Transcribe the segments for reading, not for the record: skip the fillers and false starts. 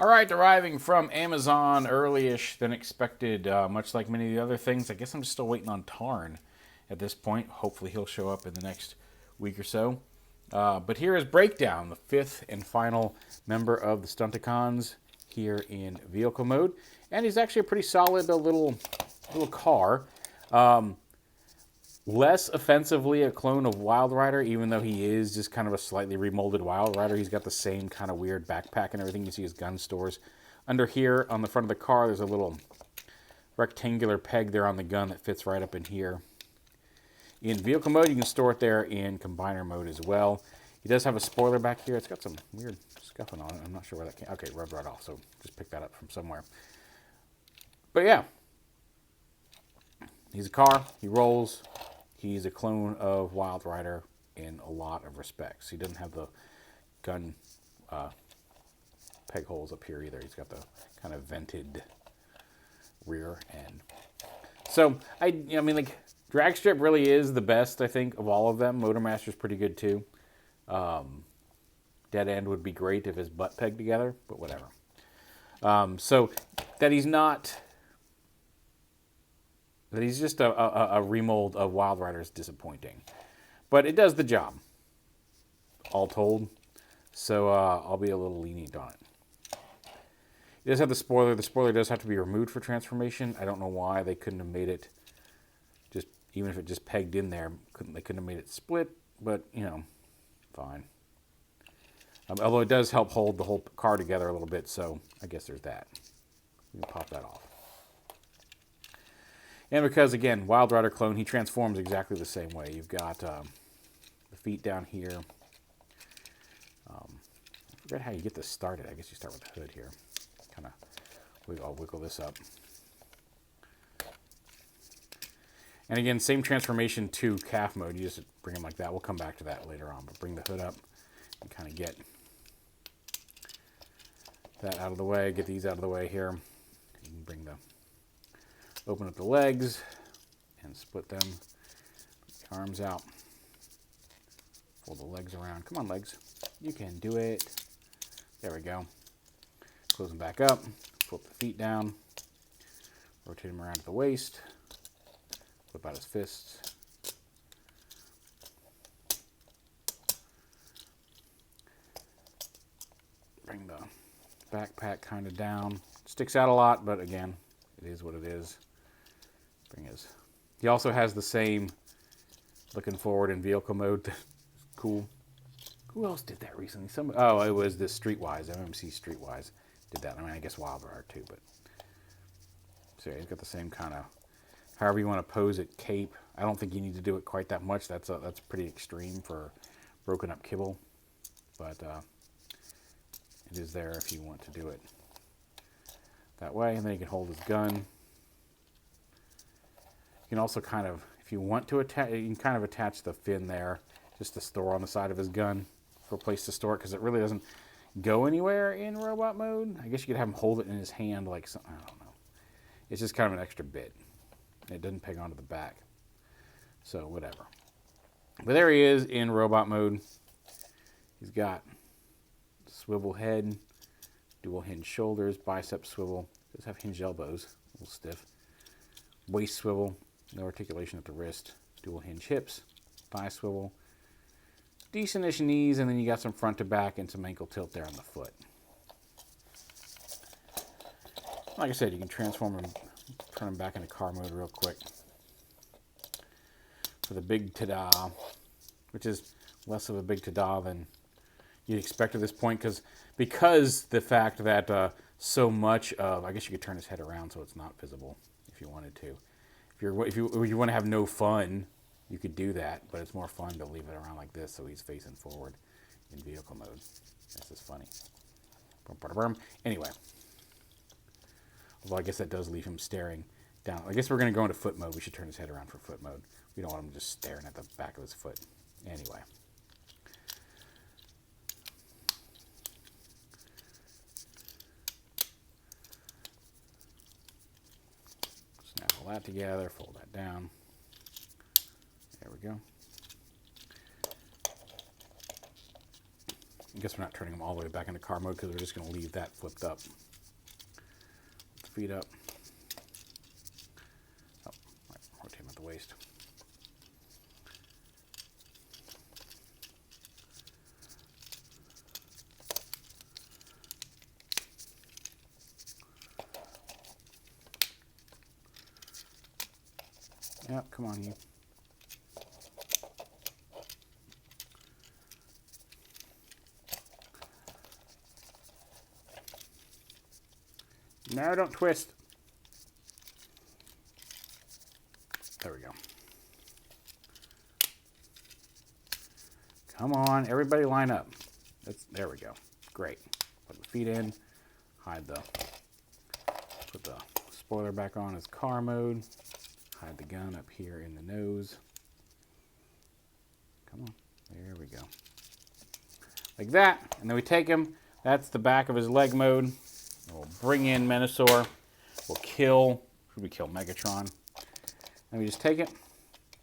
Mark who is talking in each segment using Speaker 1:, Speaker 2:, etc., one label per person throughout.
Speaker 1: All right, arriving from Amazon early-ish than expected, much like many of the other things. I guess I'm just still waiting on Tarn at this point. Hopefully he'll show up in the next week or so. But here is Breakdown, the fifth and final member of the Stunticons here in vehicle mode. And he's actually a pretty solid little car. Less offensively a clone of Wild Rider, even though he is just kind of a slightly remolded Wild Rider. He's got the same kind of weird backpack and everything. You see his gun stores. Under here on the front of the car, there's a little rectangular peg there on the gun that fits right up in here. In vehicle mode, you can store it there in combiner mode as well. He does have a spoiler back here. It's got some weird scuffing on it. I'm not sure where that came. Okay, rubbed right off, so just pick that up from somewhere. But yeah, he's a car. He rolls. He's a clone of Wild Rider in a lot of respects. He doesn't have the gun peg holes up here either. He's got the kind of vented rear end. So, I mean, like, drag strip really is the best, I think, of all of them. Motormaster's pretty good, too. Dead End would be great if his butt pegged together, but whatever. So, that he's not... that he's just a remold of Wild Rider is disappointing. But it does the job, all told. So I'll be a little lenient on it. It does have the spoiler. The spoiler does have to be removed for transformation. I don't know why they couldn't have made it just, even if it just pegged in there, they couldn't have made it split. But, you know, fine. Although it does help hold the whole car together a little bit, so I guess there's that. We can pop that off. And because, again, Wild Rider clone, he transforms exactly the same way. You've got the feet down here. I forget how you get this started. I guess you start with the hood here. Kind of, I'll wiggle this up. And again, same transformation to calf mode. You just bring them like that. We'll come back to that later on. But bring the hood up and kind of get that out of the way. Get these out of the way here. You can bring the... open up the legs and split them. Put the arms out. Fold the legs around. Come on, legs. You can do it. There we go. Close them back up. Flip the feet down. Rotate them around to the waist. Flip out his fists. Bring the backpack kind of down. Sticks out a lot, but again, it is what it is. He also has the same looking forward in vehicle mode. Cool. Who else did that recently? Oh, it was this Streetwise. MMC Streetwise did that. I mean, I guess Wild Rider too, but so yeah, he's got the same kind of, however you want to pose it, cape. I don't think you need to do it quite that much. That's pretty extreme for broken up kibble, but it is there if you want to do it that way. And then he can hold his gun. You can also kind of, if you want to attach, you can kind of attach the fin there just to store on the side of his gun for a place to store it, because it really doesn't go anywhere in robot mode. I guess you could have him hold it in his hand like something, I don't know. It's just kind of an extra bit. It doesn't peg onto the back. So whatever. But there he is in robot mode. He's got swivel head, dual hinge shoulders, bicep swivel. Does have hinged elbows, a little stiff. Waist swivel. No articulation at the wrist. Dual hinge hips. Thigh swivel. Decentish knees, and then you got some front to back and some ankle tilt there on the foot. Like I said, you can transform him, turn him back into car mode real quick. For the big ta-da, which is less of a big ta-da than you'd expect at this point, because the fact that so much of, I guess you could turn his head around so it's not visible if you wanted to. If you want to have no fun, you could do that, but it's more fun to leave it around like this so he's facing forward in vehicle mode. This is funny. Anyway, although I guess that does leave him staring down. I guess we're going to go into foot mode. We should turn his head around for foot mode. We don't want him just staring at the back of his foot. Anyway. Snap all that together, fold that down. There we go. I guess we're not turning them all the way back into car mode because we're just going to leave that flipped up. The feet up. Oh, right, rotate them at the waist. Yep, come on, you. No, don't twist. There we go. Come on, everybody line up. There we go. Great. Put the feet in. Put the spoiler back on as car mode. Hide the gun up here in the nose. Come on. There we go. Like that. And then we take him. That's the back of his leg mode. We'll bring in Menasor. We'll kill. Should we kill Megatron? And we just take it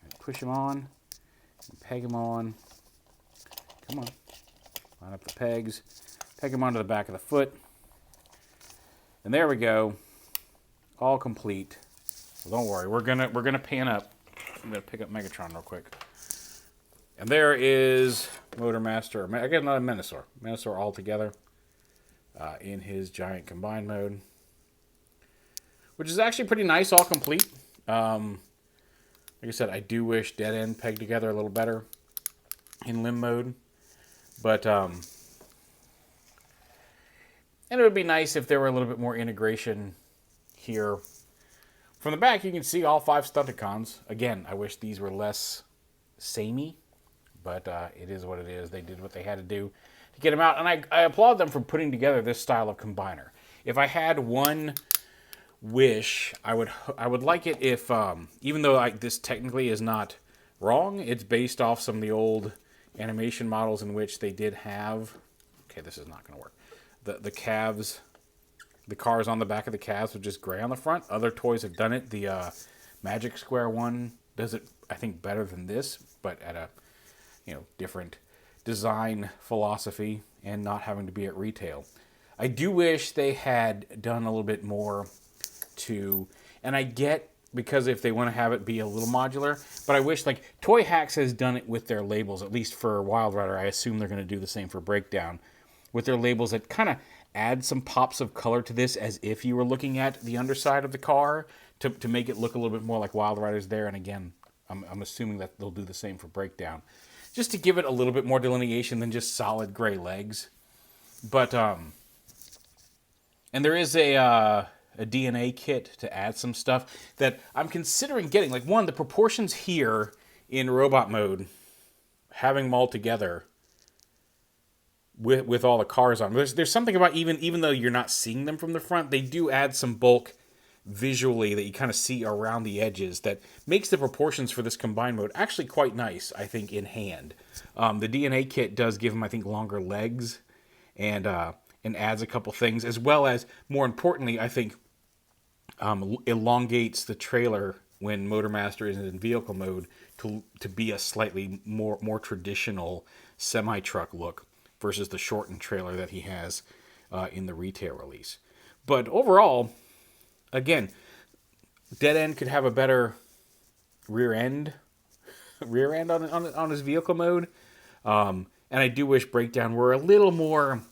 Speaker 1: and push him on. And peg him on. Come on. Line up the pegs. Peg him onto the back of the foot. And there we go. All complete. Well, don't worry. We're gonna pan up. I'm gonna pick up Megatron real quick. And there is Motormaster. I guess not a Menasor. Menasor all together. In his giant combined mode, which is actually pretty nice, all complete. Like I said, I do wish Dead End pegged together a little better in limb mode, but and it would be nice if there were a little bit more integration here. From the back, you can see all 5 Stunticons. Again, I wish these were less samey, but it is what it is. They did what they had to do to get them out, and I applaud them for putting together this style of combiner. If I had one wish, I would like it if, even though this technically is not wrong, it's based off some of the old animation models in which they did have, okay, this is not going to work, the calves, the cars on the back of the calves with just gray on the front. Other toys have done it. The Magic Square one does it, I think, better than this, but at a different design philosophy and not having to be at retail. I do wish they had done a little bit more to, and I get because if they want to have it be a little modular, but I wish, like, Toy Hacks has done it with their labels, at least for Wild Rider. I assume they're going to do the same for Breakdown with their labels that kind of add some pops of color to this as if you were looking at the underside of the car to make it look a little bit more like Wild Rider's there. And again, I'm assuming that they'll do the same for Breakdown, just to give it a little bit more delineation than just solid gray legs. But, and there is a DNA kit to add some stuff that I'm considering getting. Like, one, the proportions here in robot mode, having them all together with all the cars on. There's something about, even though you're not seeing them from the front, they do add some bulk visually that you kind of see around the edges that makes the proportions for this combined mode actually quite nice, I think, in hand. The DNA kit does give them, I think, longer legs and adds a couple things, as well as, more importantly, I think, elongates the trailer when Motormaster is in vehicle mode to be a slightly more traditional semi-truck look versus the shortened trailer that he has in the retail release. But overall, again, Dead End could have a better rear end on his vehicle mode. And I do wish Breakdown were a little more,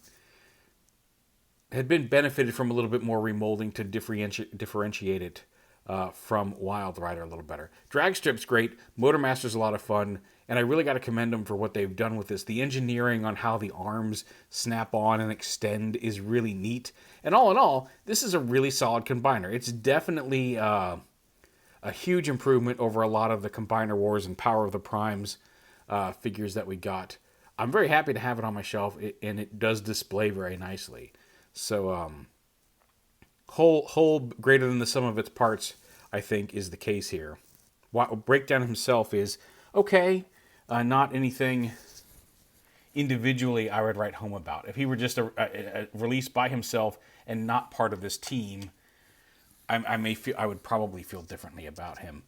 Speaker 1: had been benefited from a little bit more remolding to differentiate it from Wild Rider a little better. Drag Strip's great. Motormaster's a lot of fun. And I really got to commend them for what they've done with this. The engineering on how the arms snap on and extend is really neat. And all in all, this is a really solid combiner. It's definitely a huge improvement over a lot of the Combiner Wars and Power of the Primes figures that we got. I'm very happy to have it on my shelf, and it does display very nicely. So, whole greater than the sum of its parts, I think, is the case here. Breakdown himself is okay. Not anything individually I would write home about. If he were just a release by himself and not part of this team, I would probably feel differently about him.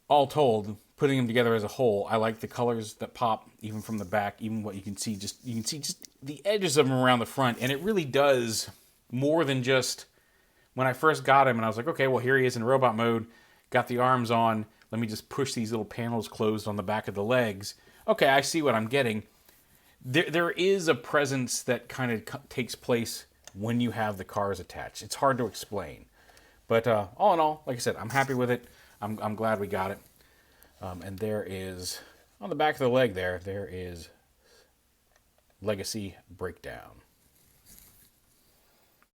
Speaker 1: all told, putting them together as a whole, I like the colors that pop even from the back, even what you can see. You can see just the edges of them around the front, and it really does more than just when I first got him. And I was like, okay, well here he is in robot mode, got the arms on. Let me just push these little panels closed on the back of the legs. Okay, I see what I'm getting. There is a presence that kind of takes place when you have the cars attached. It's hard to explain. But all in all, like I said, I'm happy with it. I'm glad we got it. And there is, on the back of the leg there is Legacy Breakdown.